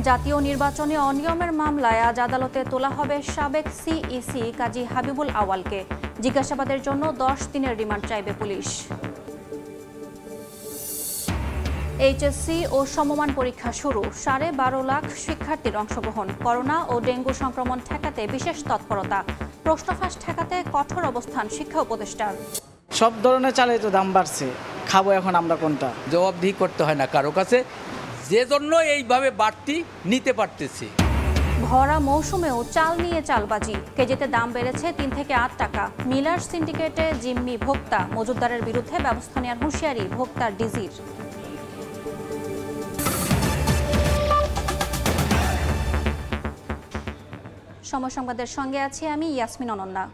জাতীয় নির্বাচনে অনিয়মের মামলায় আজ আদালতে তোলা হবে সাবেক সিইসি কাজী হাবিবুল আওয়ালকে। জিজ্ঞাসাবাদের জন্য 10 দিনের রিমান্ড চাইবে পুলিশ। এইচএসসি ও সমমান পরীক্ষা শুরু, 12.5 লাখ শিক্ষার্থীর অংশগ্রহণ। করোনা ও ডেঙ্গু সংক্রমণ ঠেকাতে বিশেষ তৎপরতা, প্রশ্ন ফাঁস ঠেকাতে কঠোর অবস্থান শিক্ষা উপদেষ্টার। সব ধরনের চালের তো দাম বাড়ছে, খাবো এখন আমরা কোনটা? জবাবদিহি করতে হয় না কারো কাছে, যে জন্য এইভাবে বাড়তি নিতে পারতেছি। ভরা মৌসুমেও চাল নিয়ে চালবাজি, কেজিতে দাম বেড়েছে 3 থেকে 8 টাকা। মিলার সিন্ডিকেটে জিম্মি ভোক্তা, মজুতদারের বিরুদ্ধে ব্যবস্থা নেওয়ার হুঁশিয়ারি ভোক্তার ডিজির। সময় সংবাদের সঙ্গে আছি আমি ইয়াসমিন অনন্যা।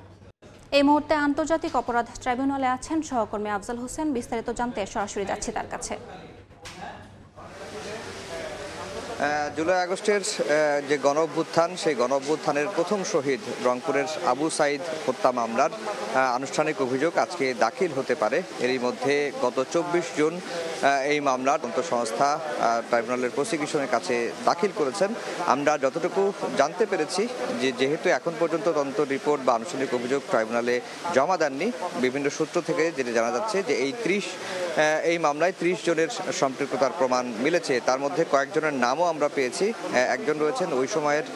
এই মুহূর্তে আন্তর্জাতিক অপরাধ ট্রাইব্যুনালে আছেন সহকর্মী আফজাল হোসেন। বিস্তারিত জানতে সরাসরি যাচ্ছি তার কাছে। জুলাই আগস্টের যে গণঅভ্যুত্থান, সেই গণঅভ্যুত্থানের প্রথম শহীদ রংপুরের আবু সাইদ হত্যা মামলার আনুষ্ঠানিক অভিযোগ আজকে দাখিল হতে পারে। এরই মধ্যে গত 24 জুন এই মামলার তদন্ত সংস্থা ট্রাইব্যুনালের প্রসিকিউশনের কাছে দাখিল করেছেন। আমরা যতটুকু জানতে পেরেছি যে যেহেতু এখন পর্যন্ত তদন্ত রিপোর্ট বা আনুষ্ঠানিক অভিযোগ ট্রাইব্যুনালে জমা দেননি, বিভিন্ন সূত্র থেকে যেটা জানা যাচ্ছে যে এই মামলায় 30 জনের সম্পৃক্ততার প্রমাণ মিলেছে। তার মধ্যে কয়েকজনের নামও আমরা পেয়েছি। একজন রয়েছেন ওই সময়ের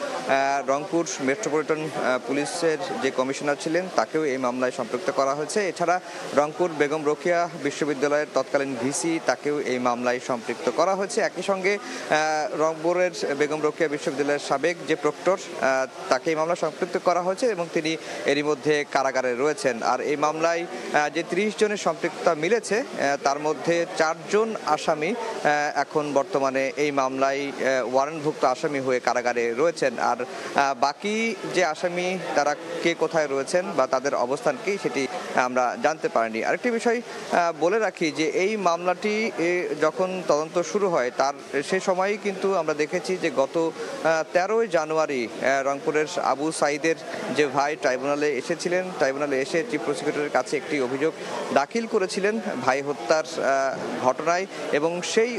রংপুর মেট্রোপলিটন পুলিশের যে কমিশনার ছিলেন, তাকেও এই মামলায় সম্পৃক্ত করা হয়েছে। এছাড়া রংপুর বেগম রোকেয়া বিশ্ববিদ্যালয়ের তৎকালীন ভিসি, তাকেও এই মামলায় সম্পৃক্ত করা হয়েছে। একই সঙ্গে রংপুরের বেগম রোকেয়া বিশ্ববিদ্যালয়ের সাবেক যে প্রক্টর, তাকে এই মামলায় সম্পৃক্ত করা হয়েছে এবং তিনি এরই মধ্যে কারাগারে রয়েছেন। আর এই মামলায় যে 30 জনের সম্পৃক্ততা মিলেছে, তার মধ্যে 4 জন আসামি এখন বর্তমানে এই মামলায় ওয়ারেন্টভুক্ত আসামি হয়ে কারাগারে রয়েছেন। আর বাকি যে আসামি তারা কে কোথায় রয়েছেন বা তাদের অবস্থান কি, সেটি আমরা জানতে পারিনি। আরেকটি বিষয় বলে রাখি যে এই মামলাটি যখন তদন্ত শুরু হয় তার সে সময়ই কিন্তু আমরা দেখেছি যে গত 13 জানুয়ারি রংপুরের আবু সাইদের যে ভাই ট্রাইব্যুনালে এসেছিলেন। ট্রাইব্যুনালে এসে চিফ প্রসিকিউটরের কাছে একটি অভিযোগ দাখিল করেছিলেন ভাই হত্যার ঘটনায়, এবং সেই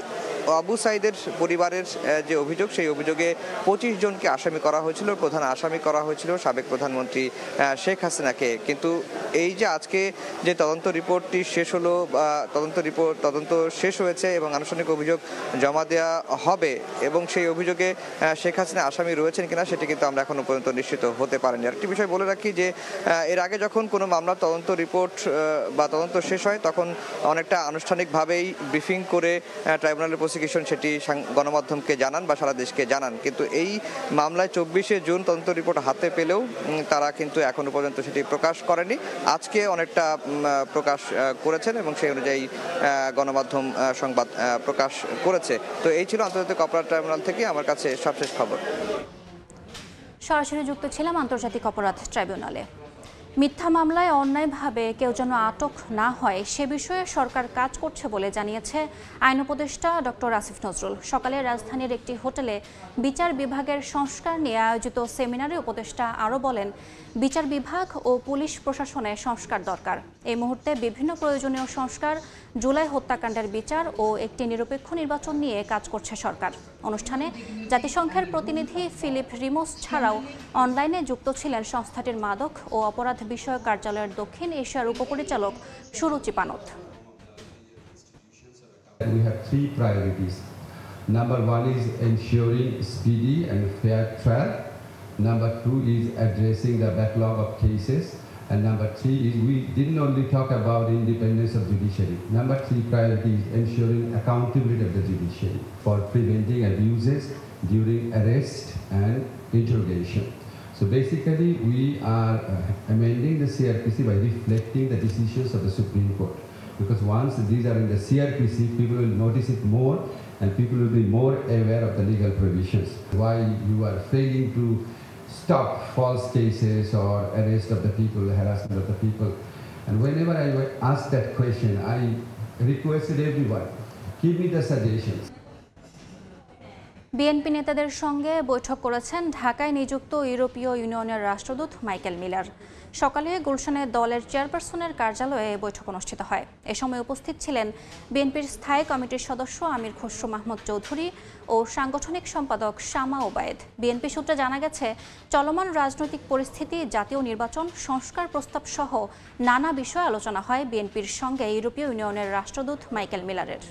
আবু সাইদের পরিবারের যে অভিযোগ, সেই অভিযোগে 25 জনকে আসামি করা হয়েছিল। প্রধান আসামি করা হয়েছিল সাবেক প্রধানমন্ত্রী শেখ হাসিনাকে। কিন্তু এই যে আজকে যে তদন্ত রিপোর্টটি শেষ হলো, তদন্ত শেষ হয়েছে এবং আনুষ্ঠানিক অভিযোগ জমা দেওয়া হবে, এবং সেই অভিযোগে শেখ হাসিনা আসামি রয়েছেন কিনা সেটি কিন্তু আমরা এখনো পর্যন্ত নিশ্চিত হতে পারিনি। আরেকটি বিষয় বলে রাখি যে এর আগে যখন কোনো মামলার তদন্ত রিপোর্ট বা তদন্ত শেষ হয়, তখন অনেকটা আনুষ্ঠানিকভাবেই ব্রিফিং করে ট্রাইব্যুনালের প্রসিকিউশন সেটি গণমাধ্যমকে জানান বা সারা দেশকে জানান। কিন্তু এই মামলায় 24 জুন তদন্ত রিপোর্ট হাতে পেলেও তারা কিন্তু এখনো পর্যন্ত সেটি প্রকাশ করেনি। আজকে অনেকটা প্রকাশ করেছেন এবং সেই অনুযায়ী গণমাধ্যম সংবাদ প্রকাশ করেছে। তো এই ছিল আন্তর্জাতিক অপরাধ ট্রাইব্যুনাল থেকে আমার কাছে সবশেষ খবর। সরাসরি যুক্ত ছিলাম আন্তর্জাতিক অপরাধ ট্রাইব্যুনালে। মিথ্যা মামলায় অন্যায়ভাবে কেউ যেন আটক না হয় সে বিষয়ে সরকার কাজ করছে বলে জানিয়েছে আইন উপদেষ্টা ডক্টর আসিফ নজরুল। সকালে রাজধানীর একটি হোটেলে বিচার বিভাগের সংস্কার নিয়ে আয়োজিত সেমিনারে উপদেষ্টা আরও বলেন, বিচার বিভাগ ও পুলিশ প্রশাসনে সংস্কার দরকার। এই মুহূর্তে বিভিন্ন প্রয়োজনীয় সংস্কার, জুলাই হত্যাকাণ্ডের বিচার ও একটি নিরপেক্ষ নির্বাচন নিয়ে কাজ করছে সরকার। অনুষ্ঠানে জাতিসংঘের প্রতিনিধি ফিলিপ রিমোস ছাড়াও অনলাইনে যুক্ত ছিলেন সংস্থাটির মাদক ও অপরাধ বিষয়ক কার্যালয়ের দক্ষিণ এশিয়ার উপপরিচালক সুরুচি পানত। We have 3 priorities. Number 1 is ensuring speedy and fair trial. Number 2 is addressing the backlog of cases. And number 3 is we didn't only talk about independence of judiciary. Number 3 priority is ensuring accountability of the judiciary for preventing abuses during arrest and interrogation. So basically we are amending the CRPC by reflecting the decisions of the Supreme Court. Because once these are in the CRPC, people will notice it more and people will be more aware of the legal provisions. Why you are failing to stop false cases or arrest of the people, harassment of the people. And whenever I ask that question, I requested everyone, give me the suggestions. BNP নেতাদের সঙ্গে বৈঠক করেছেন ঢাকায় নিযুক্ত ইউরোপীয় ইউনিয়নের রাষ্ট্রদূত Michael Miller. সকালে গুলশানে দলের চেয়ারপারসনের কার্যালয়ে বৈঠক অনুষ্ঠিত হয়। এ সময় উপস্থিত ছিলেন বিএনপির স্থায়ী কমিটির সদস্য আমির খসরু মাহমুদ চৌধুরী ও সাংগঠনিক সম্পাদক শামা ওবায়েদ। বিএনপি সূত্রে জানা গেছে, চলমান রাজনৈতিক পরিস্থিতি, জাতীয় নির্বাচন, সংস্কার প্রস্তাব সহ নানা বিষয়ে আলোচনা হয় বিএনপির সঙ্গে ইউরোপীয় ইউনিয়নের রাষ্ট্রদূত মাইকেল মিলারের।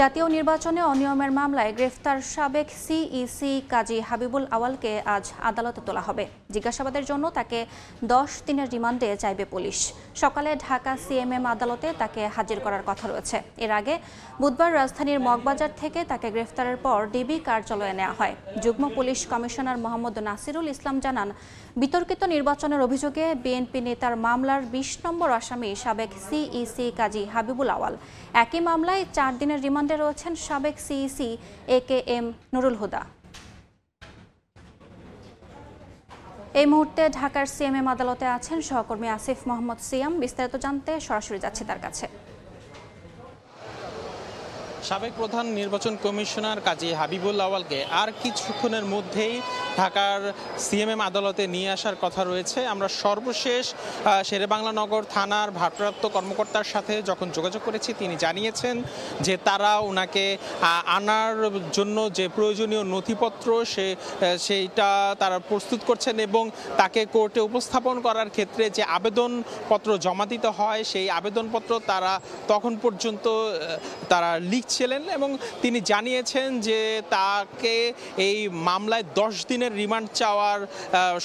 জাতীয় নির্বাচনে অনিয়মের মামলায় গ্রেফতার সাবেক সিইসি কাজী হাবিবুল আওয়ালকে আজ আদালতে তোলা হবে। জিজ্ঞাসাবাদের জন্য তাকে 10 দিনের রিমান্ডে চাইবে পুলিশ। সকালে ঢাকা সিএমএম আদালতে তাকে হাজির করার কথা রয়েছে। এর আগে বুধবার রাজধানীর মগবাজার থেকে তাকে গ্রেফতারের পর ডিবি কার্যালয়ে নেওয়া হয়। যুগ্ম পুলিশ কমিশনার মোহাম্মদ নাসিরুল ইসলাম জানান, বিতর্কিত নির্বাচনের অভিযোগে বিএনপি নেতার মামলার 20 নম্বর আসামি সাবেক সিইসি কাজী হাবিবুল আওয়াল। একই মামলায় 4 দিনের রিমান্ডে রয়েছেন সাবেক সিইসি AKM নুরুল হুদা। এই মুহূর্তে ঢাকার সিএমএম আদালতে আছেন সহকর্মী আসিফ মোহাম্মদ সিয়াম। বিস্তারিত জানতে সরাসরি যাচ্ছি তার কাছে। সাবেক প্রধান নির্বাচন কমিশনার কাজী হাবিবুল আওয়ালকে আর কিছুক্ষণের মধ্যেই ঢাকার সিএমএম আদালতে নিয়ে আসার কথা রয়েছে। আমরা সর্বশেষ শেরেবাংলা নগর থানার ভারপ্রাপ্ত কর্মকর্তার সাথে যখন যোগাযোগ করেছি, তিনি জানিয়েছেন যে তারা ওনাকে আনার জন্য যে প্রয়োজনীয় নথিপত্র সেইটা তারা প্রস্তুত করছেন এবং তাকে কোর্টে উপস্থাপন করার ক্ষেত্রে যে আবেদনপত্র জমা দিতে হয়, সেই আবেদনপত্র তারা তখন পর্যন্ত তারা লিখছিলেন এবং তিনি জানিয়েছেন যে তাকে এই মামলায় 10 দিনের রিমান্ড চাওয়ার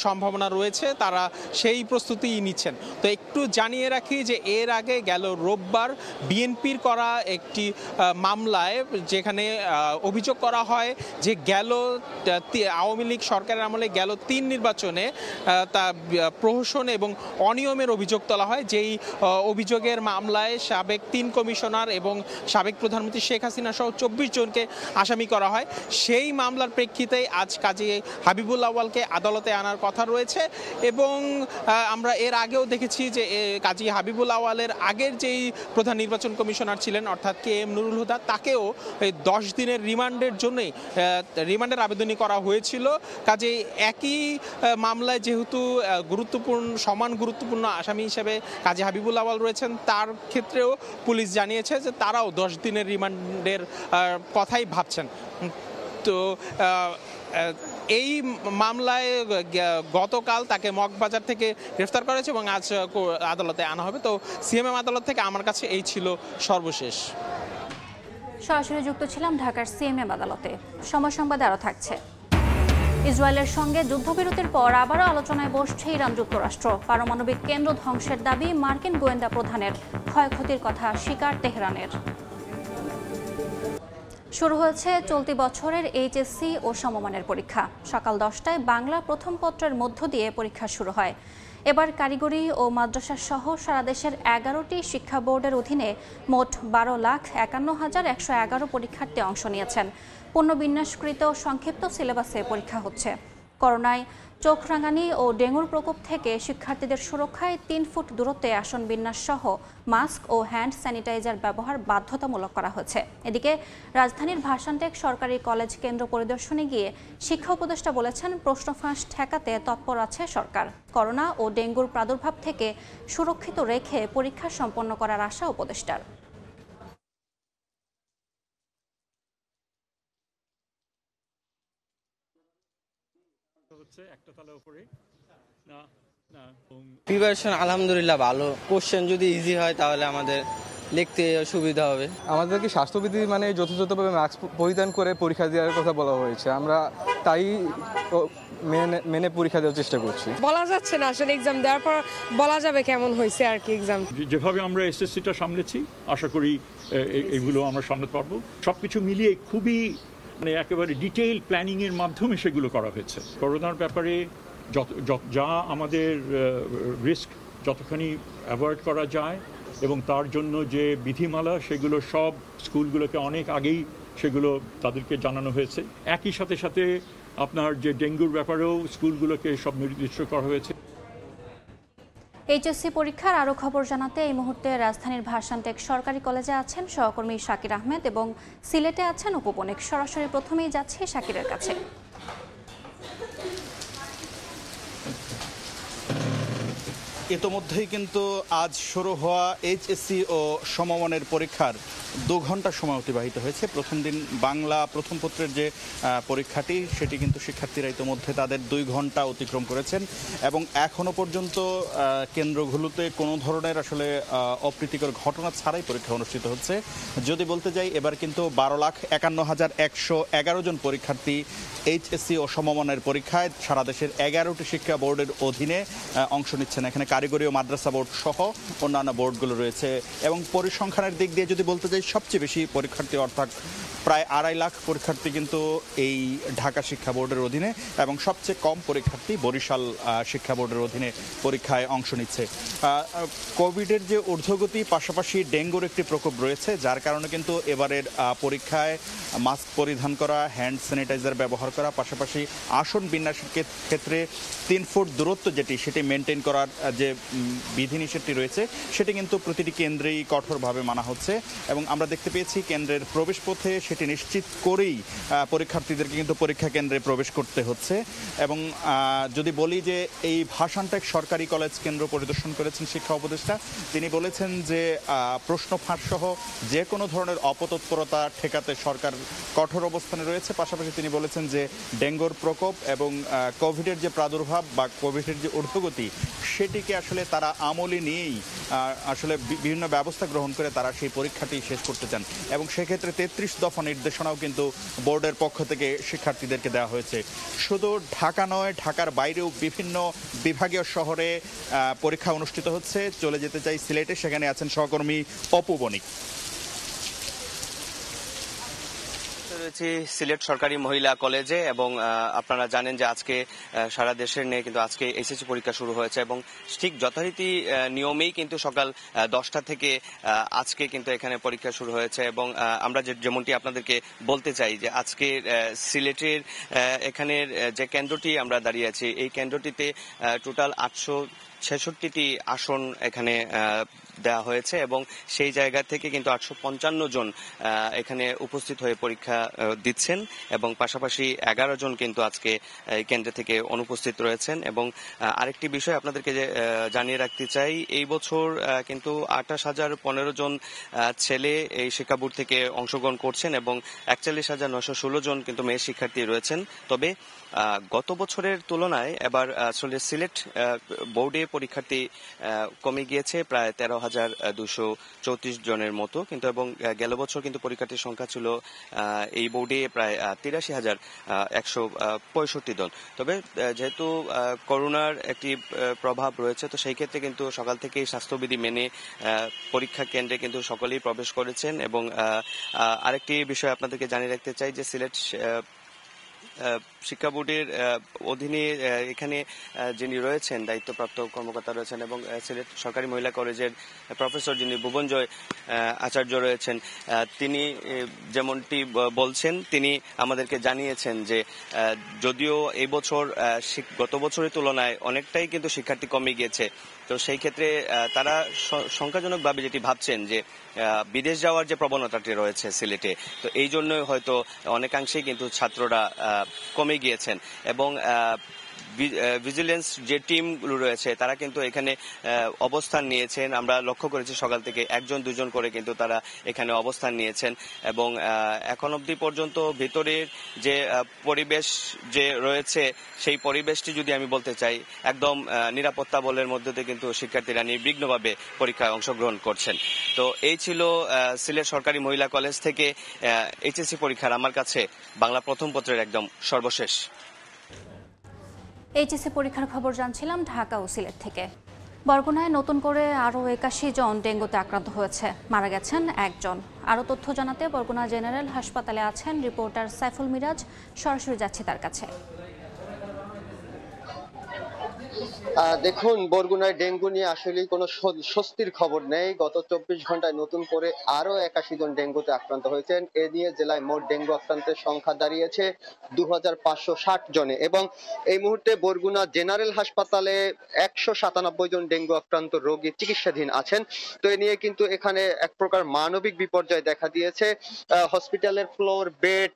সম্ভাবনা রয়েছে। তারা সেই প্রস্তুতি নিচ্ছেন। তো একটু জানিয়ে রাখি যে এর আগে গেল রোববার বিএনপির করা একটি মামলায় যেখানে অভিযোগ করা হয় যে গেল আওয়ামী লীগ সরকারের আমলে গেল 3 নির্বাচনে তা প্রহসন এবং অনিয়মের অভিযোগ তোলা হয়। যেই অভিযোগের মামলায় সাবেক 3 কমিশনার এবং সাবেক প্রধানমন্ত্রী শেখ হাসিনা সহ 24 জনকে আসামি করা হয়। সেই মামলার প্রেক্ষিতেই আজ কাজী হাবিবুল আওয়ালকে আদালতে আনার কথা রয়েছে এবং আমরা এর আগেও দেখেছি যে কাজী হাবিবুল আওয়ালের আগের যেই প্রধান নির্বাচন কমিশনার ছিলেন অর্থাৎ KM নুরুল হুদা, তাকেও এই 10 দিনের রিমান্ডের জন্যই রিমান্ডের আবেদনই করা হয়েছিল। কাজেই একই মামলায় যেহেতু সমান গুরুত্বপূর্ণ আসামি হিসেবে কাজী হাবিবুল আওয়াল রয়েছেন, তার ক্ষেত্রেও পুলিশ জানিয়েছে যে তারাও 10 দিনের রিমান্ডের কথাই ভাবছেন। তো এই মামলায় গতকাল তাকে মগবাজার থেকে গ্রেফতার করা হয়েছে এবং আজ আদালতে আনা হবে। তো সিএমএম আদালত থেকে আমার কাছে এই ছিল সর্বশেষ। সরাসরি যুক্ত ছিলাম ঢাকার সিএমএম আদালতে। সময় সংবাদে আরও থাকছে। ইসরায়েলের সঙ্গে যুদ্ধবিরতির পর আবারও আলোচনায় বসছে ইরান যুক্তরাষ্ট্র। পারমাণবিক কেন্দ্র ধ্বংসের দাবি মার্কিন গোয়েন্দা প্রধানের, ক্ষয়ক্ষতির কথা স্বীকার তেহরানের। শুরু হয়েছে চলতি বছরের HSC ও সমমানের পরীক্ষা। সকাল 10টায় বাংলা প্রথম পত্রের মধ্য দিয়ে পরীক্ষা শুরু হয়। এবার কারিগরি ও মাদ্রাসা সহ সারা দেশের 11টি শিক্ষা বোর্ডের অধীনে মোট 12,51,111 পরীক্ষার্থী অংশ নিয়েছেন। পুনর্বিন্যাসকৃত সংক্ষিপ্ত সিলেবাসে পরীক্ষা হচ্ছে। করোনায় চোখ রাঙানি ও ডেঙ্গুর প্রকোপ থেকে শিক্ষার্থীদের সুরক্ষায় 3 ফুট দূরত্বে আসন বিন্যাস সহ মাস্ক ও হ্যান্ড স্যানিটাইজার ব্যবহার বাধ্যতামূলক করা হয়েছে। এদিকে রাজধানীর ভাসানটেক সরকারি কলেজ কেন্দ্র পরিদর্শনে গিয়ে শিক্ষা উপদেষ্টা বলেছেন, প্রশ্ন ফাঁস ঠেকাতে তৎপর আছে সরকার। করোনা ও ডেঙ্গুর প্রাদুর্ভাব থেকে সুরক্ষিত রেখে পরীক্ষা সম্পন্ন করার আশা উপদেষ্টার। প্রিপারেশন আলহামদুলিল্লাহ ভালো। কোশ্চেন যদি ইজি হয় তাহলে আমাদের লিখতে সুবিধা হবে। আমাদেরকে স্বাস্থ্যবিধি মানে যথাযথভাবে মাস্ক পরিধান করে পরীক্ষা দেওয়ার কথা বলা হয়েছে। আমরা তাই মেনে পরীক্ষা দেওয়ার চেষ্টা করছি। বলা যাচ্ছে না আসলে এক্সাম দেওয়ার পর বলা যাবে কেমন হয়েছে আর কি। এক্সাম যেভাবে আমরা SSCটা সামলেছি, আশা করি এগুলো আমরা সামলাতে পারবো। সবকিছু মিলিয়ে খুবই মানে একেবারে ডিটেইল প্ল্যানিংয়ের মাধ্যমে সেগুলো করা হয়েছে। করোনার ব্যাপারে যা আমাদের রিস্ক যতখানি অ্যাভয়েড করা যায় এবং তার জন্য যে বিধিমালা সেগুলো সব স্কুলগুলোকে অনেক আগেই সেগুলো তাদেরকে জানানো হয়েছে। একই সাথে সাথে আপনার যে ডেঙ্গুর ব্যাপারেও স্কুলগুলোকে সব নির্দিষ্ট করা হয়েছে। এইচএসসি পরীক্ষার আরও খবর জানাতে এই মুহূর্তে রাজধানীর ভার্সানটেক সরকারি কলেজে আছেন সহকর্মী শাকির আহমেদ এবং সিলেটে আছেন উপবণিক। সরাসরি প্রথমেই যাচ্ছি শাকিরের কাছে। ইতোমধ্যেই কিন্তু আজ শুরু হওয়া এইচএসসি ও সমমানের পরীক্ষার 2 ঘন্টা সময় অতিবাহিত হয়েছে। প্রথম দিন বাংলা প্রথম পত্রের যে পরীক্ষাটি সেটি কিন্তু শিক্ষার্থীরা ইতোমধ্যে তাদের 2 ঘন্টা অতিক্রম করেছেন এবং এখনও পর্যন্ত কেন্দ্রগুলোতে কোনো ধরনের আসলে অপ্রীতিকর ঘটনা ছাড়াই পরীক্ষা অনুষ্ঠিত হচ্ছে। যদি বলতে যাই এবার কিন্তু 12,51,111 জন পরীক্ষার্থী এইচএসসি ও সমমানের পরীক্ষায় সারা দেশের 11টি শিক্ষা বোর্ডের অধীনে অংশ নিচ্ছেন। এখানে কারিগরি ও মাদ্রাসা বোর্ড সহ অন্যান্য বোর্ডগুলো রয়েছে এবং পরিসংখ্যানের দিক দিয়ে যদি বলতে যাই সবচেয়ে বেশি পরীক্ষার্থী অর্থাৎ প্রায় 2.5 লাখ পরীক্ষার্থী কিন্তু এই ঢাকা শিক্ষা বোর্ডের অধীনে এবং সবচেয়ে কম পরীক্ষার্থী বরিশাল শিক্ষা বোর্ডের অধীনে পরীক্ষায় অংশ নিচ্ছে। কোভিডের যে ঊর্ধ্বগতি পাশাপাশি ডেঙ্গুর একটি প্রকোপ রয়েছে, যার কারণে কিন্তু এবারের পরীক্ষায় মাস্ক পরিধান করা, হ্যান্ড স্যানিটাইজার ব্যবহার করা, পাশাপাশি আসন বিন্যাসের ক্ষেত্রে 3 ফুট দূরত্ব সেটি মেনটেন করার যে বিধিনিষেধটি রয়েছে সেটি কিন্তু প্রতিটি কেন্দ্রেই কঠোরভাবে মানা হচ্ছে এবং আমরা দেখতে পেয়েছি কেন্দ্রের প্রবেশ পথে সেটি নিশ্চিত করেই পরীক্ষার্থীদেরকে কিন্তু পরীক্ষা কেন্দ্রে প্রবেশ করতে হচ্ছে। এবং যদি বলি যে এই ভার্সানটেক সরকারি কলেজ কেন্দ্র পরিদর্শন করেছেন শিক্ষা উপদেষ্টা, তিনি বলেছেন যে প্রশ্ন ফাঁস সহ যে কোনো ধরনের অপতৎপরতা ঠেকাতে সরকার কঠোর অবস্থানে রয়েছে। পাশাপাশি তিনি বলেছেন যে ডেঙ্গুর প্রকোপ এবং কোভিডের যে প্রাদুর্ভাব বা কোভিডের যে ঊর্ধ্বগতি সেটিকে আসলে তারা আমলে নিয়েই আসলে বিভিন্ন ব্যবস্থা গ্রহণ করে তারা সেই পরীক্ষাটি শেষ করতে চান এবং সেক্ষেত্রে 33 দফা নির্দেশনাও কিন্তু বোর্ডের পক্ষ থেকে শিক্ষার্থীদেরকে দেওয়া হয়েছে। শুধু ঢাকা নয়, ঢাকার বাইরেও বিভিন্ন বিভাগীয় শহরে পরীক্ষা অনুষ্ঠিত হচ্ছে। চলে যেতে চাই সিলেটে, সেখানে আছেন সহকর্মী উপবণিক। রয়েছে সিলেট সরকারি মহিলা কলেজে এবং আপনারা জানেন যে আজকে সারা দেশের নিয়ে কিন্তু আজকে এসএসসি পরীক্ষা শুরু হয়েছে এবং ঠিক যথারীতি নিয়মেই কিন্তু সকাল 10টা থেকে আজকে কিন্তু এখানে পরীক্ষা শুরু হয়েছে এবং আমরা যেমনটি আপনাদেরকে বলতে চাই যে আজকে সিলেটের এখানের যে কেন্দ্রটি আমরা দাঁড়িয়ে আছি এই কেন্দ্রটিতে টোটাল 866টি আসন এখানে দেওয়া হয়েছে এবং সেই জায়গা থেকে কিন্তু 855 জন এখানে উপস্থিত হয়ে পরীক্ষা দিচ্ছেন এবং পাশাপাশি 11 জন কিন্তু আজকে কেন্দ্র থেকে অনুপস্থিত রয়েছেন। এবং আরেকটি বিষয় আপনাদেরকে জানিয়ে রাখতে চাই, এই বছর কিন্তু 28,015 জন ছেলে এই শিক্ষা বোর্ড থেকে অংশগ্রহণ করছেন এবং 41,916 জন কিন্তু মেয়ে শিক্ষার্থী রয়েছেন। তবে গত বছরের তুলনায় এবার আসলে সিলেট বোর্ডে পরীক্ষার্থী কমে গিয়েছে প্রায় 13,234 জনের মতো কিন্তু এবং গেল বছর কিন্তু পরীক্ষার্থীর সংখ্যা ছিল এই বোর্ডে প্রায় 83,165 জন। তবে যেহেতু করোনার একটি প্রভাব রয়েছে তো সেই ক্ষেত্রে কিন্তু সকাল থেকেই স্বাস্থ্যবিধি মেনে পরীক্ষা কেন্দ্রে কিন্তু সকলেই প্রবেশ করেছেন। এবং আরেকটি বিষয় আপনাদেরকে জানিয়ে রাখতে চাই যে সিলেট শিক্ষা বোর্ডের অধীনে এখানে যিনি রয়েছেন দায়িত্বপ্রাপ্ত কর্মকর্তা রয়েছেন এবং সিলেট সরকারি মহিলা কলেজের প্রফেসর যিনি ভুবনজয় আচার্য রয়েছেন, তিনি যেমনটি বলছেন তিনি আমাদেরকে জানিয়েছেন যে যদিও এই বছর গত বছরের তুলনায় অনেকটাই কিন্তু শিক্ষার্থী কমে গিয়েছে, তো সেই ক্ষেত্রে তারা সংখ্যাজনকভাবে যেটি ভাবছেন যে বিদেশ যাওয়ার যে প্রবণতাটি রয়েছে সিলেটে, তো এই জন্যই হয়তো অনেকাংশেই কিন্তু ছাত্ররা কমে গিয়েছেন এবং ভিজিলেন্স যে টিমগুলো রয়েছে তারা কিন্তু এখানে অবস্থান নিয়েছেন। আমরা লক্ষ্য করেছি সকাল থেকে 1-2 করে কিন্তু তারা এখানে অবস্থান নিয়েছেন এবং এখন অবধি পর্যন্ত ভিতরের যে পরিবেশ যে রয়েছে সেই পরিবেশটি যদি আমি বলতে চাই একদম নিরাপত্তা বলের মধ্যে দিয়ে কিন্তু শিক্ষার্থীরা নির্বিঘ্নভাবে পরীক্ষায় অংশগ্রহণ করছেন। তো এই ছিল সিলেট সরকারি মহিলা কলেজ থেকে এইচএসসি পরীক্ষার আমার কাছে বাংলা প্রথম পত্রের একদম সর্বশেষ। এইচএসসি পরীক্ষার খবর জানছিলাম ঢাকা ও সিলেট থেকে। বরগুনায় নতুন করে আরও 81 জন ডেঙ্গুতে আক্রান্ত হয়েছে, মারা গেছেন 1 জন। আরও তথ্য জানাতে বরগুনা জেনারেল হাসপাতালে আছেন রিপোর্টার সাইফুল মিরাজ, সরাসরি যাচ্ছি তার কাছে। দেখুন, বরগুনায় ডেঙ্গু নিয়ে আসলেই কোনো স্বস্তির খবর নেই। গত 24 ঘন্টায় নতুন করে আরো 81 জন ডেঙ্গুতে আক্রান্ত হয়েছেন। এ নিয়ে জেলায় মোট ডেঙ্গু আক্রান্তের সংখ্যা দাঁড়িয়েছে 2560 জনে এবং এই মুহূর্তে বরগুনা জেনারেল হাসপাতালে 197 জন ডেঙ্গু আক্রান্ত রোগী চিকিৎসাধীন আছেন। তো এ নিয়ে কিন্তু এখানে এক প্রকার মানবিক বিপর্যয় দেখা দিয়েছে। হসপিটালের ফ্লোর, বেড,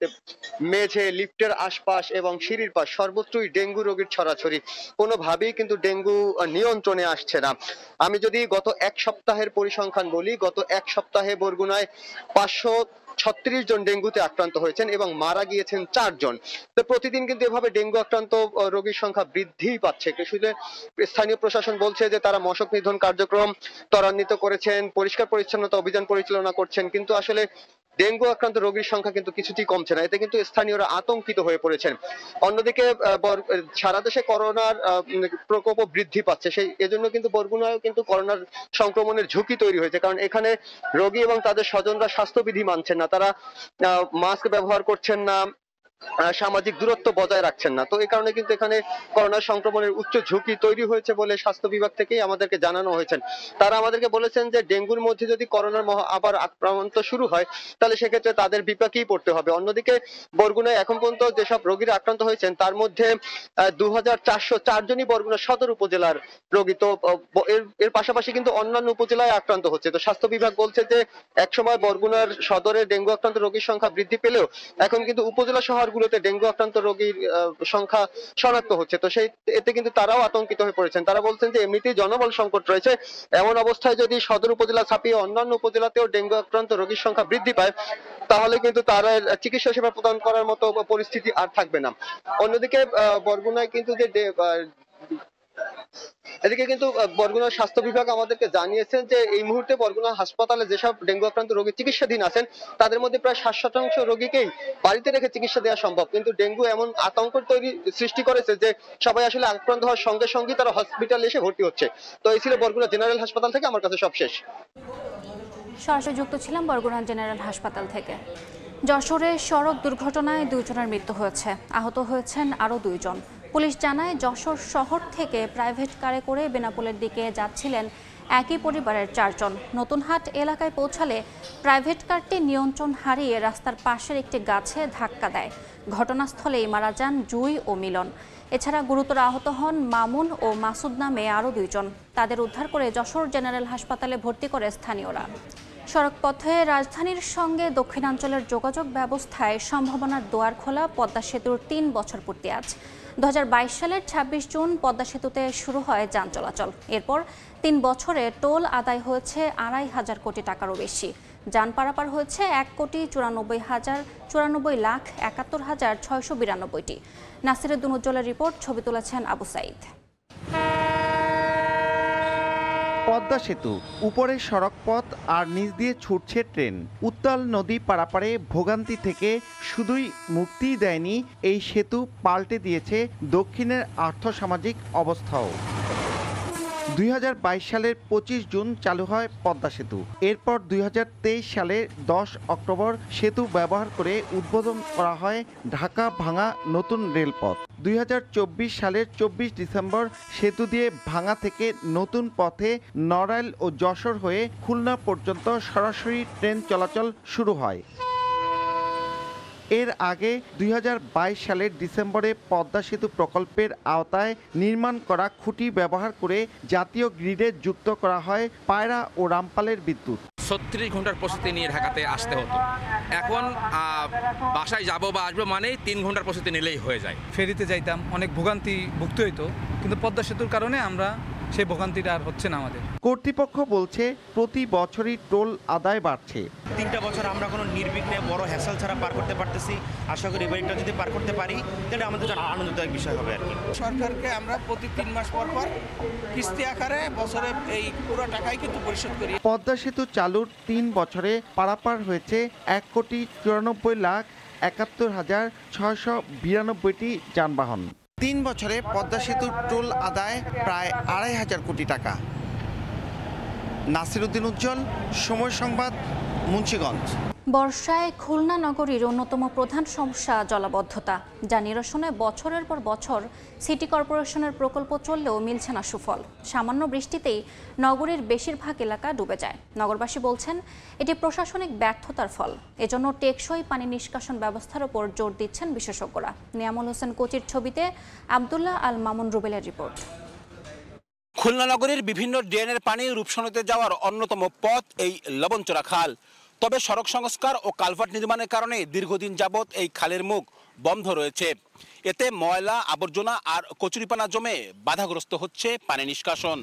মেঝে, লিফটের আশপাশ এবং সিঁড়ির পাশ সর্বত্রই ডেঙ্গু রোগীর ছড়াছড়ি। কোনোভাবেই কিন্তু ডেঙ্গু নিয়ন্ত্রণে আসছে না। আমি যদি গত এক সপ্তাহের পরিসংখ্যান বলি, গত এক সপ্তাহে বরগুনায় 536 জন ডেঙ্গুতে আক্রান্ত হয়েছেন এবং মারা গিয়েছেন 4 জন। তো প্রতিদিন কিন্তু এভাবে ডেঙ্গু আক্রান্ত রোগীর সংখ্যা বৃদ্ধি পাচ্ছে। স্থানীয় প্রশাসন বলছে যে তারা মশক নিধন কার্যক্রম ত্বরান্বিত করেছেন, পরিষ্কার পরিচ্ছন্নতা অভিযান পরিচালনা করছেন, কিন্তু আসলে ডেঙ্গু আক্রান্ত রোগীর সংখ্যা কিন্তু কিছুতেই কমছে না। এতে কিন্তু স্থানীয়রা আতঙ্কিত হয়ে পড়েছেন। অন্যদিকে সারা দেশে করোনার প্রকোপও বৃদ্ধি পাচ্ছে। এজন্য কিন্তু বরগুনায়ও কিন্তু করোনার সংক্রমণের ঝুঁকি তৈরি হয়েছে, কারণ এখানে রোগী এবং তাদের স্বজনরা স্বাস্থ্যবিধি মানছেন না, তারা মাস্ক ব্যবহার করছেন না, সামাজিক দূরত্ব বজায় রাখছেন না। তো এই কারণে কিন্তু এখানে করোনা সংক্রমণের উচ্চ ঝুঁকি তৈরি হয়েছে বলে স্বাস্থ্য বিভাগ থেকেই আমাদেরকে জানানো হয়েছেন। তারা আমাদেরকে বলেছেন যে ডেঙ্গুর মধ্যে যদি করোনার আবার আক্রান্ত শুরু হয় তাহলে সেক্ষেত্রে তাদের বিপাকেই পড়তে হবে। অন্যদিকে বরগুনায় এখন পর্যন্ত যেসব রোগীরা আক্রান্ত হয়েছেন তার মধ্যে 2404 জনই বরগুনা সদর উপজেলার রোগী। তো এর পাশাপাশি কিন্তু অন্যান্য উপজেলায় আক্রান্ত হচ্ছে। তো স্বাস্থ্য বিভাগ বলছে যে একসময় বরগুনার সদরে ডেঙ্গু আক্রান্ত রোগীর সংখ্যা বৃদ্ধি পেলেও এখন কিন্তু উপজেলা শহরগুলোতে ডেঙ্গু আক্রান্ত রোগীর সংখ্যা শনাক্ত হচ্ছে। তো এতে কিন্তু তারাও আতঙ্কিত হয়ে পড়েছেন। তারা বলছেন যে এমনিতেই জনবল সংকট রয়েছে, এমন অবস্থায় যদি সদর উপজেলা ছাপিয়ে অন্যান্য উপজেলাতেও ডেঙ্গু আক্রান্ত রোগীর সংখ্যা বৃদ্ধি পায় তাহলে কিন্তু তারা চিকিৎসা সেবা প্রদান করার মতো পরিস্থিতি আর থাকবে না। অন্যদিকে বরগুনায় কিন্তু এদিকে কিন্তু বরগুনা স্বাস্থ্য বিভাগ আমাদেরকে জানিয়েছেন যে এই মুহূর্তে বরগুনা হাসপাতালে যেসব ডেঙ্গু আক্রান্ত রোগী চিকিৎসাধীন আছেন তাদের মধ্যে প্রায় 60% রোগীকেই বাড়িতে রেখে চিকিৎসা দেওয়া সম্ভব। কিন্তু ডেঙ্গু এমন আতঙ্ক সৃষ্টি করেছে যে সবাই আসলে আক্রান্ত হওয়ার সঙ্গে সঙ্গে তারা হসপিটালে এসে ভর্তি হচ্ছে। তো এই ছিল বরগুনা জেনারেল হাসপাতাল থেকে আমার কাছে সব শেষ। সরাসরি যুক্ত ছিলাম বরগুনা জেনারেল হাসপাতাল থেকে। যশোরে সড়ক দুর্ঘটনায় 2 জনের মৃত্যু হয়েছে, আহত হয়েছেন আরও 2 জন। পুলিশ জানায় যশোর শহর থেকে প্রাইভেট কারে করে বেনাপোলের দিকে যাচ্ছিলেন একই পরিবারের 4 জন। নতুনহাট এলাকায় পৌঁছালে প্রাইভেট কারটি নিয়ন্ত্রণ হারিয়ে রাস্তার পাশের একটি গাছে ধাক্কা দেয়। ঘটনাস্থলেই মারা যান জুই ও মিলন। এছাড়া গুরুতর আহত হন মামুন ও মাসুদ নামে আরও 2 জন। তাদের উদ্ধার করে যশোর জেনারেল হাসপাতালে ভর্তি করে স্থানীয়রা। সড়কপথে রাজধানীর সঙ্গে দক্ষিণাঞ্চলের যোগাযোগ ব্যবস্থায় সম্ভাবনার দুয়ার খোলা পদ্মা সেতুর 3 বছর পূর্তি আজ। 2022 সালের 26 জুন পদ্মা সেতুতে শুরু হয় যান চলাচল। এরপর 3 বছরে টোল আদায় হয়েছে 2,500 কোটি টাকারও বেশি। যান পারাপার হয়েছে 1,94,71,692,692টি। নাসিরুদ্দিন উজ্জ্বলের রিপোর্ট, ছবি তুলেছেন আবু সাইদ। পদ্মা সেতু, উপরে সড়কপথ আর নিচ দিয়ে ছুটছে ট্রেন। উত্তাল নদী পারাপারে ভোগান্তি থেকে শুধুই মুক্তিই দেয়নি এই সেতু, পাল্টে দিয়েছে দক্ষিণের আর্থসামাজিক অবস্থাও। 2022 সালের 25 জুন চালু হয় পদ্মা সেতু। এরপর 2023 সালের 10 অক্টোবর সেতু ব্যবহার করে উদ্বোধন করা হয় ঢাকা ভাঙা নতুন রেলপথ। 2024 সালের 24 ডিসেম্বর সেতু দিয়ে ভাঙা থেকে নতুন পথে নড়াইল ও যশোর হয়ে খুলনা পর্যন্ত সরাসরি ট্রেন চলাচল শুরু হয়। এর আগে 2022 সালের ডিসেম্বরে পদ্মা সেতু প্রকল্পের আওতায় নির্মাণ করা খুঁটি ব্যবহার করে জাতীয় গ্রিডে যুক্ত করা হয় পায়রা ও রামপালের বিদ্যুৎ। 36 ঘন্টার প্রস্তুতি নিয়ে ঢাকাতে আসতে হতো, এখন বাসায় যাব বা আসবো মানে 3 ঘন্টার প্রস্তুতি নিলেই হয়ে যায়। ফেরিতে যাইতাম, অনেক ভোগান্তি ভুগতে হইতো, কিন্তু পদ্মা সেতুর কারণে আমরা সেই ভোগান্তিটা আর হচ্ছে না আমাদের। কর্তৃপক্ষ বলছে প্রতি বছরই টোল আদায় বাড়ছে। 3টা বছর আমরা কোনো নির্বিঘ্নে বড় হ্যাসেল ছাড়া পার করতে পারতেছি। আশা করি এবারটা যদি পার করতে পারি তাহলে আমাদের জন্য আনন্দদায়ক বিষয় হবে আর কি। সরকারকে আমরা প্রতি 3 মাস পর পর কিস্তি আকারে বছরে এই পুরো টাকাই কিন্তু পরিশোধ করি। পদ্মা সেতু চালুর 3 বছরে পারাপার হয়েছে 1,94,71,692টি যানবাহন। 3 বছরে পদ্মা সেতুর টোল আদায় প্রায় 2,500 কোটি টাকা। নাসিরুদ্দিন উজ্জ্বল, সময় সংবাদ, মুন্সিগঞ্জ। বর্ষায় খুলনা নগরীর অন্যতম প্রধান সমস্যা জলাবদ্ধতা, যা নিরসনে বছরের পর বছর সিটি কর্পোরেশনের প্রকল্প চললেও মিলছে না সুফল। সামান্য বৃষ্টিতেই নগরীর বেশিরভাগ এলাকা ডুবে যায়। নগরবাসী বলছেন এটি প্রশাসনিক ব্যর্থতার ফল। এজন্য টেকসই পানি নিষ্কাশন ব্যবস্থার উপর জোর দিচ্ছেন বিশেষজ্ঞরা। নিয়ামুল হোসেন কোচির ছবিতে আব্দুল্লাহ আল মামুন রুবেলের রিপোর্ট। খুলনা নগরীর বিভিন্ন ড্রেনের পানি রূপসানোতে যাওয়ার অন্যতম পথ এই লবণচোরা খাল। তবে সড়ক সংস্কার ও কালভার্ট নির্মাণের কারণে দীর্ঘদিন যাবৎ এই খালের মুখ বন্ধ রয়েছে। এতে ময়লা, আবর্জনা আর কচুরিপানা জমে বাধাগ্রস্ত হচ্ছে পানি নিষ্কাশন।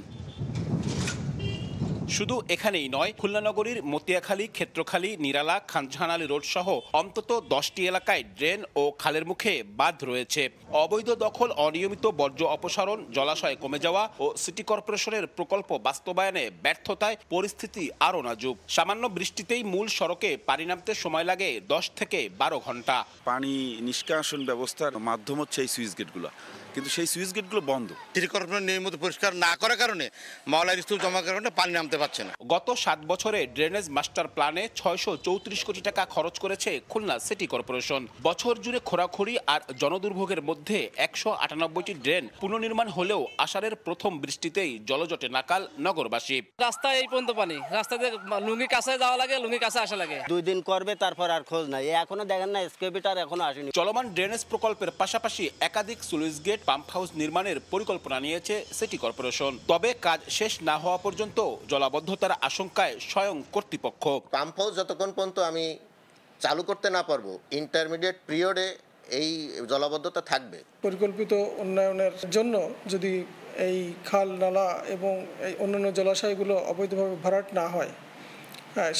শুধু এখানেই নয়, খুলনা নগরীর মতিয়াখালী, ক্ষেত্রখালী, নিরালা, খানজাহান আলী রোড সহ অন্তত 10টি এলাকায় ড্রেন ও খালের মুখে বাঁধ রয়েছে। অবৈধ দখল, অনিয়মিত বর্জ্য অপসারণ, জলাশয় কমে যাওয়া ও সিটি কর্পোরেশনের প্রকল্প বাস্তবায়নে ব্যর্থতায় পরিস্থিতি আরও নাজুক। সামান্য বৃষ্টিতেই মূল সড়কে পানি নামতে সময় লাগে 10 থেকে 12 ঘন্টা। পানি নিষ্কাশন ব্যবস্থার মাধ্যম হচ্ছে এই সুইচ গেটগুলো, কিন্তু সেই সুইচ গেটগুলো বন্ধ। সিটি কর্পোরেশন নিয়মিত পরিষ্কার না করার কারণে ময়লার স্তূপ জমা করার কারণে পানি নামতে পারছে না। গত 7 বছরে ড্রেনেজ মাস্টার প্ল্যানে 634 কোটি টাকা খরচ করেছে খুলনা সিটি কর্পোরেশন। বছর জুড়ে খোরাখুরি আর জনদুর্ভোগের মধ্যে 198টি ড্রেন পুনর্নির্মাণ হলেও আষাঢ়ের প্রথম বৃষ্টিতেই জলজটে নাকাল নগরবাসী। রাস্তায় এই পর্যন্ত পানি, রাস্তাতে লুঙ্গি কাছে যাওয়া লাগে, লুঙ্গি কাছে আসা লাগে। 2 দিন করবে, তারপর আর খোঁজ নাই। এখনো দেখেন না, এসকেভিটার এখনো আসেনি। চলমান ড্রেনেজ প্রকল্পের পাশাপাশি একাধিক স্লুইস গেট, পাম্প হাউস নির্মাণের পরিকল্পনা নিয়েছে সিটি কর্পোরেশন। তবে কাজ শেষ না হওয়া পর্যন্ত জলাবদ্ধতার আশঙ্কায় স্বয়ং কর্তৃপক্ষ। পাম্প হাউস যতক্ষণ পর্যন্ত আমি চালু করতে না পারবো, ইন্টারমিডিয়েট পিরিয়ডে এই জলাবদ্ধতা থাকবে। পরিকল্পিত উন্নয়নের জন্য যদি এই খাল, নালা এবং এই অন্যান্য জলাশয়গুলো অবৈধভাবে ভরাট না হয়,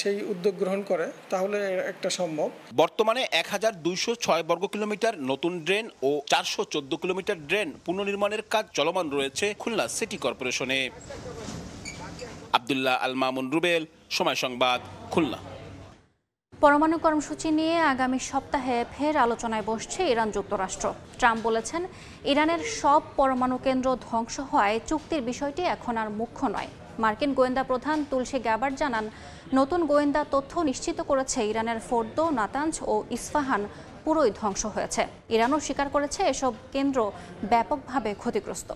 সেই উদ্যোগ গ্রহণ করে, তাহলে একটা সম্ভব। বর্তমানে 1206 বর্গ কিলোমিটার নতুন ড্রেন ও 414 কিলোমিটার ড্রেন পুনর্নির্মাণের কাজ চলমান রয়েছে খুলনা সিটি কর্পোরেশনে। আব্দুল্লাহ আল মামুন রুবেল, সময় সংবাদ, খুলনা। পরমাণু কর্মসূচি নিয়ে আগামী সপ্তাহে ফের আলোচনায় বসছে ইরান যুক্তরাষ্ট্র। ট্রাম্প বলেছেন, ইরানের সব পরমাণু কেন্দ্র ধ্বংস হওয়ায় চুক্তির বিষয়টি এখন আর মুখ্য নয়। মার্কিন গোয়েন্দা প্রধান তুলসী গ্যাবার্ড জানান, নতুন গোয়েন্দা তথ্য নিশ্চিত করেছে ইরানের ফোর্দো, নাতাঞ্জ ও ইস্পাহান পুরোই ধ্বংস হয়েছে। ইরানও স্বীকার করেছে এসব কেন্দ্র ব্যাপকভাবে ক্ষতিগ্রস্ত।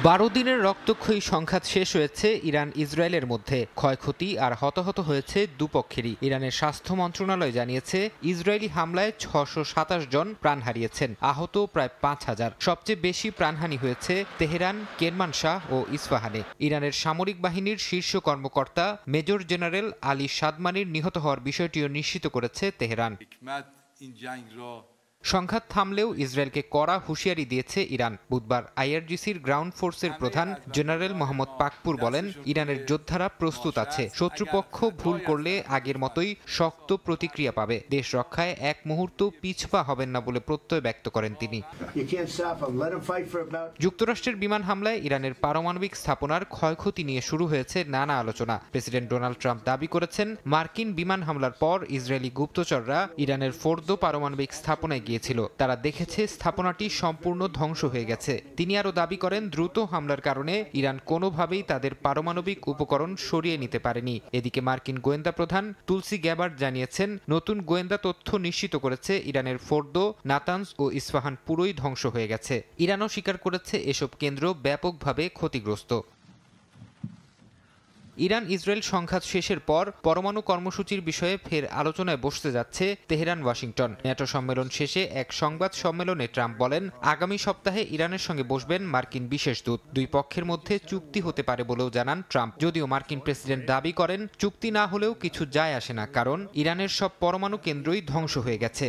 12 দিনের রক্তক্ষয়ী সংঘাত শেষ হয়েছে ইরান ইসরায়েলের মধ্যে। ক্ষয়ক্ষতি আর হতাহত হয়েছে দুপক্ষেরই। ইরানের স্বাস্থ্য মন্ত্রণালয় জানিয়েছে, ইসরায়েলি হামলায় 627 জন প্রাণ হারিয়েছেন, আহত প্রায় 5000। সবচেয়ে বেশি প্রাণহানি হয়েছে তেহরান, কেরমানশাহ ও ইস্পাহানে। ইরানের সামরিক বাহিনীর শীর্ষ কর্মকর্তা মেজর জেনারেল আলী সাদমানির নিহত হওয়ার বিষয়টিও নিশ্চিত করেছে তেহরান। সংঘাত থামলেও ইসরায়েলকে কড়া হুঁশিয়ারি দিয়েছে ইরান। বুধবার আইআরজিসির গ্রাউন্ড ফোর্সের প্রধান জেনারেল মোহাম্মদ পাকপুর বলেন, ইরানের যোদ্ধারা প্রস্তুত আছে। শত্রুপক্ষ ভুল করলে আগের মতোই শক্ত প্রতিক্রিয়া পাবে। দেশ রক্ষায় এক মুহূর্ত পিছপা হবেন না বলে প্রত্যয় ব্যক্ত করেন তিনি। যুক্তরাষ্ট্রের বিমান হামলায় ইরানের পারমাণবিক স্থাপনার ক্ষয়ক্ষতি নিয়ে শুরু হয়েছে নানা আলোচনা। প্রেসিডেন্ট ডোনাল্ড ট্রাম্প দাবি করেছেন, মার্কিন বিমান হামলার পর ইসরায়েলি গুপ্তচররা ইরানের ফোর্দো পারমাণবিক স্থাপনায় গিয়েছিল। তারা দেখেছে স্থাপনাটি সম্পূর্ণ ধ্বংস হয়ে গেছে। তিনি আরও দাবি করেন, দ্রুত হামলার কারণে ইরান কোনোভাবেই তাদের পারমাণবিক উপকরণ সরিয়ে নিতে পারেনি। এদিকে মার্কিন গোয়েন্দা প্রধান তুলসী গ্যাবার্ড জানিয়েছেন, নতুন গোয়েন্দা তথ্য নিশ্চিত করেছে ইরানের ফোর্দো, নাতানজ ও ইস্পাহান পুরোই ধ্বংস হয়ে গেছে। ইরানও স্বীকার করেছে এসব কেন্দ্র ব্যাপকভাবে ক্ষতিগ্রস্ত। ইরান ইসরায়েল সংঘাত শেষের পর পরমাণু কর্মসূচির বিষয়ে ফের আলোচনায় বসতে যাচ্ছে তেহরান, ওয়াশিংটন। ন্যাটো সম্মেলন শেষে এক সংবাদ সম্মেলনে ট্রাম্প বলেন, আগামী সপ্তাহে ইরানের সঙ্গে বসবেন মার্কিন বিশেষ দূত। দুই পক্ষের মধ্যে চুক্তি হতে পারে বলেও জানান ট্রাম্প। যদিও মার্কিন প্রেসিডেন্ট দাবি করেন, চুক্তি না হলেও কিছু যায় আসে না, কারণ ইরানের সব পরমাণু কেন্দ্রই ধ্বংস হয়ে গেছে।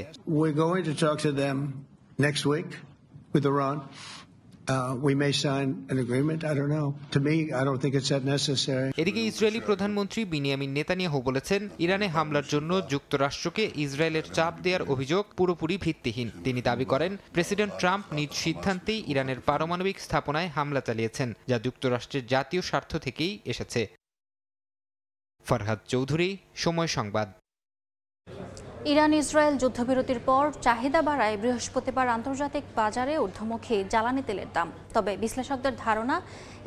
এদিকে ইসরায়েলি প্রধানমন্ত্রী বিনিয়ামিন নেতানিয়াহু বলেছেন, ইরানে হামলার জন্য যুক্তরাষ্ট্রকে ইসরায়েলের চাপ দেওয়ার অভিযোগ পুরোপুরি ভিত্তিহীন। তিনি দাবি করেন, প্রেসিডেন্ট ট্রাম্প নিজ সিদ্ধান্তেই ইরানের পারমাণবিক স্থাপনায় হামলা চালিয়েছেন, যা যুক্তরাষ্ট্রের জাতীয় স্বার্থ থেকেই এসেছে। ফরহাদ চৌধুরী, সময় সংবাদ। ইরান ইসরায়েল যুদ্ধবিরতির পর চাহিদা বাড়ায় বৃহস্পতিবার আন্তর্জাতিক বাজারে ঊর্ধ্বমুখী জ্বালানি তেলের দাম। তবে বিশ্লেষকদের ধারণা,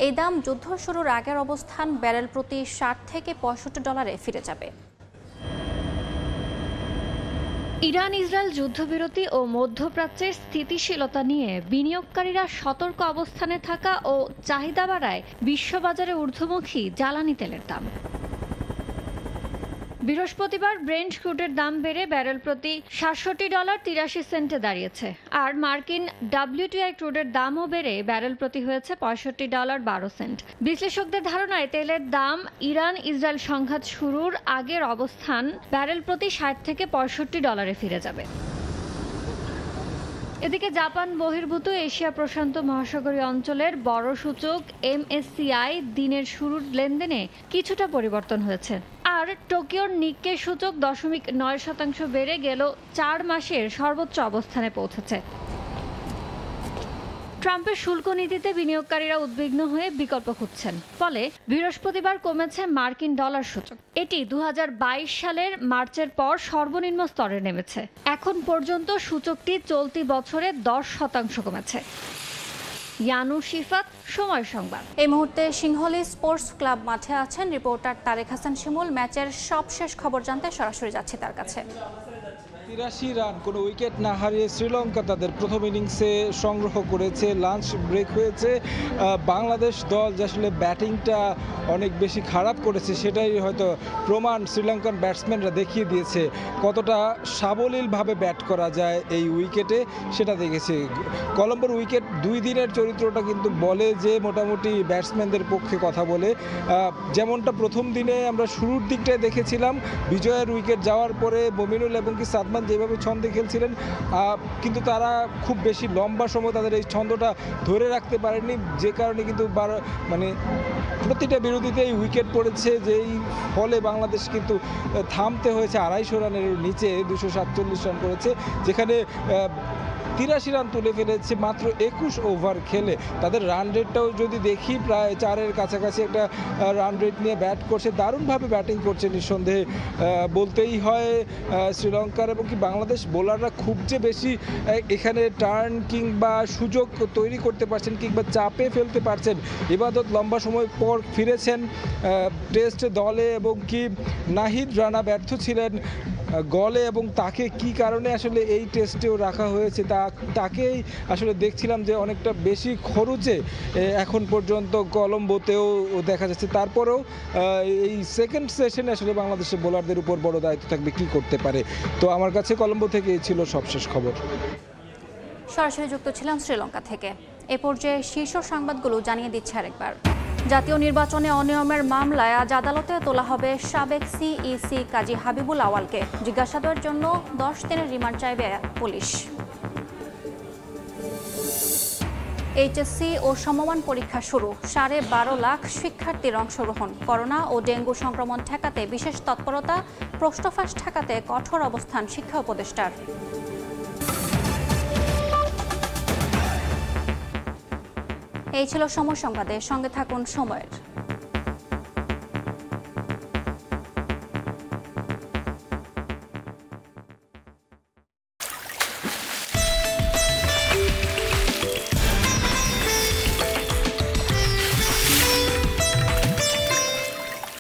এই দাম যুদ্ধ শুরুর আগের অবস্থান ব্যারেল প্রতি $60 থেকে $65 ফিরে যাবে। ইরান ইসরায়েল যুদ্ধবিরতি ও মধ্যপ্রাচ্যের স্থিতিশীলতা নিয়ে বিনিয়োগকারীরা সতর্ক অবস্থানে থাকা ও চাহিদা বাড়ায় বিশ্ববাজারে ঊর্ধ্বমুখী জ্বালানি তেলের দাম। বৃহস্পতিবার ব্রেন্ট ক্রুডের দাম বেড়ে ব্যারেল প্রতি $67.83 দাঁড়িয়েছে, আর মার্কিন WTI ক্রুডের দামও বেড়ে ব্যারেল প্রতি হয়েছে $65.12। বিশ্লেষকদের ধারণায় তেলের দাম ইরান ইসরায়েল সংঘাত শুরুর আগের অবস্থান ব্যারেল প্রতি $60 থেকে $65 ফিরে যাবে। এদিকে জাপান বহির্ভূত এশিয়া প্রশান্ত মহাসাগরীয় অঞ্চলের বড় সূচক MSCI দিনের শুরুর লেনদেনে কিছুটা পরিবর্তন হয়েছে, আর টোকিওর নিক্কে সূচক 0.9% বেড়ে গেল 4 মাসের সর্বোচ্চ অবস্থানে পৌঁছেছে। ট্রাম্পের শুল্ক নীতিতে বিনিয়োগকারীরা উদ্বিগ্ন হয়ে বিকল্প খুঁজছেন, ফলে বৃহস্পতিবার কমেছে মার্কিন ডলার সূচক। এটি 2022 সালের মার্চের পর সর্বনিম্ন স্তরে নেমেছে। এখন পর্যন্ত সূচকটি চলতি বছরে 10% কমেছে। ইয়ানু শিফাত, সময় সংবাদ। এই মুহূর্তে সিংহলী স্পোর্টস ক্লাব মাঠে আছেন রিপোর্টার তারেক হাসান শিমুল। ম্যাচের সবশেষ খবর জানতে সরাসরি যাচ্ছি তার কাছে। 83 রান, কোনো উইকেট না হারিয়ে শ্রীলঙ্কা তাদের প্রথম ইনিংসে সংগ্রহ করেছে। লাঞ্চ ব্রেক হয়েছে। বাংলাদেশ দল যে আসলে ব্যাটিংটা অনেক বেশি খারাপ করেছে সেটাই হয়তো প্রমাণ শ্রীলঙ্কান ব্যাটসম্যানরা দেখিয়ে দিয়েছে কতটা সাবলীলভাবে ব্যাট করা যায় এই উইকেটে, সেটা দেখেছে। কলম্বোর উইকেট 2 দিনের চরিত্রটা কিন্তু বলে যে মোটামুটি ব্যাটসম্যানদের পক্ষে কথা বলে। যেমনটা প্রথম দিনে আমরা শুরুর দিকটায় দেখেছিলাম, বিজয়ের উইকেট যাওয়ার পরে মমিনুল এবং কি সাদমান যেভাবে ছন্দে খেলছিলেন, কিন্তু তারা খুব বেশি লম্বা সময় তাদের এই ছন্দটা ধরে রাখতে পারেনি, যে কারণে কিন্তু প্রতিটা বিরতিতেই উইকেট পড়েছে, যেই ফলে বাংলাদেশ কিন্তু থামতে হয়েছে 250 রানের নিচে। 247 রান করেছে, যেখানে 83 রান তুলে ফেলেছে মাত্র 21 ওভার খেলে। তাদের রান রেটটাও যদি দেখি, প্রায় 4-এর কাছাকাছি একটা রান রেট নিয়ে ব্যাট করছে। দারুণভাবে ব্যাটিং করছে নিঃসন্দেহে বলতেই হয় শ্রীলঙ্কার। এবং কি বাংলাদেশ বোলাররা খুব যে বেশি এখানে টার্ন কিংবা সুযোগ তৈরি করতে পারছেন কিংবা চাপে ফেলতে পারছেন। ইবাদত লম্বা সময় পর ফিরেছেন টেস্ট দলে, এবং কি নাহিদ রানা ব্যর্থ ছিলেন গলে, এবং তাকে কি কারণে আসলে এই টেস্টেও রাখা হয়েছে তাকেই আসলে দেখছিলাম যে অনেকটা বেশি খরচে এখন পর্যন্ত কলম্বোতেও দেখা যাচ্ছে। তারপরেও এই সেকেন্ড সেশনে আসলে বাংলাদেশের বোলারদের উপর বড় দায়িত্ব থাকবে, কি করতে পারে। তো আমার কাছে কলম্বো থেকে এই ছিল সবশেষ খবর। সরাসরি যুক্ত ছিলাম শ্রীলঙ্কা থেকে। এ পর্যায়ে শীর্ষ সংবাদগুলো জানিয়ে দিচ্ছে আরেকবার। জাতীয় নির্বাচনে অনিয়মের মামলায় আজ আদালতে তোলা হবে সাবেক সিইসি কাজী হাবিবুল আওয়ালকে। জিজ্ঞাসাবাদের জন্য 10 দিনের রিমান্ড চাইবে পুলিশ। এইচএসসি ও সমমান পরীক্ষা শুরু, 12.5 লাখ শিক্ষার্থীর অংশগ্রহণ। করোনা ও ডেঙ্গু সংক্রমণ ঠেকাতে বিশেষ তৎপরতা, প্রশ্নফাঁস ঠেকাতে কঠোর অবস্থান শিক্ষা উপদেষ্টার। এই ছিল সময় সংবাদে, সঙ্গে থাকুন সময়ের।